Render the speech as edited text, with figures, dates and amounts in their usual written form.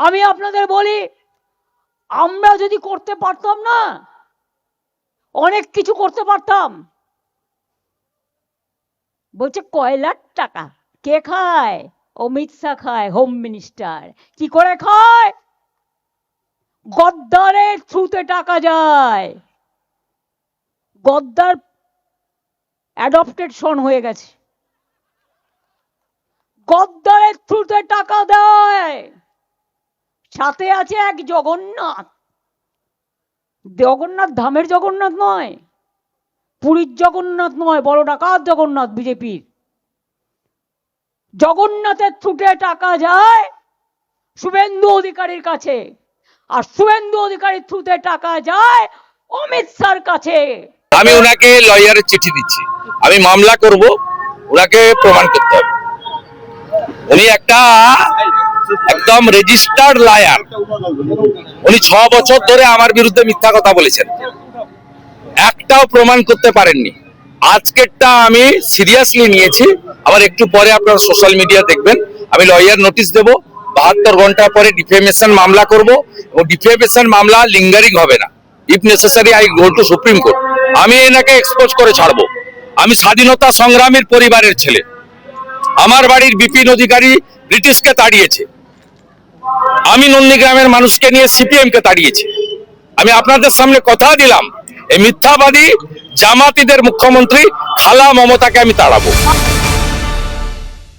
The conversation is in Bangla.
আমি আপনাদের বলি, আমরা যদি করতে পারতাম না, অনেক কিছু করতে পারতাম। বলছে কয়লার টাকা কে খায়? অমিত শাহ খায়, হোম মিনিস্টার। কি করে খায়? গদ্দারের থ্রুতে টাকা যায়। গদ্দার অ্যাডপ্টেড সন হয়ে গেছে, গদ্দারের থ্রুতে টাকা দেয়। সাথে আছে এক জগন্নাথ। জগন্নাথ ধামের জগন্নাথ নয়, পুরীর জগন্নাথ নয়, বড় ডাকাত জগন্নাথ বিজেপির। জগন্নাথের থ্রুতে টাকা যায় শুভেন্দু অধিকারীর কাছে, আর শুভেন্দু অধিকারীর থ্রুতে টাকা যায় অমিত শাহর কাছে। আমি ওনাকে লয়ারের চিঠি দিচ্ছি, আমি মামলা করব, ওনাকে প্রমাণ করতে হবে। উনি একটা একদম রেজিস্টার্ড লায়ার। উনি 6 বছর ধরে আমার বিরুদ্ধে মিথ্যা কথা বলেছেন, একটাও প্রমাণ করতে পারেননি। আজকেরটা আমি সিরিয়াসলি নিয়েছি। আবার একটু পরে আপনারা সোশ্যাল মিডিয়া দেখবেন, আমি লয়ার নোটিশ দেব। 72 ঘন্টা পরে ডিফেমেশন মামলা করব, এবং ডিফেমেশন মামলা লিঙ্গারিং হবে না। If necessary I go to supreme court. আমি এনাকে এক্সপোজ করে ছাড়বো। আমি স্বাধীনতা সংগ্রামীর পরিবারের ছেলে। আমার বাড়ির বিপিন অধিকারী ব্রিটিশকে তাড়িয়েছে, আমি নন্দীগ্রামের মানুষকে নিয়ে সিপিএম কে তাড়িয়েছি। আমি আপনাদের সামনে কথা দিলাম, এই মিথ্যাবাদী জামাতিদের মুখ্যমন্ত্রী খালা মমতাকে আমি তাড়াবো।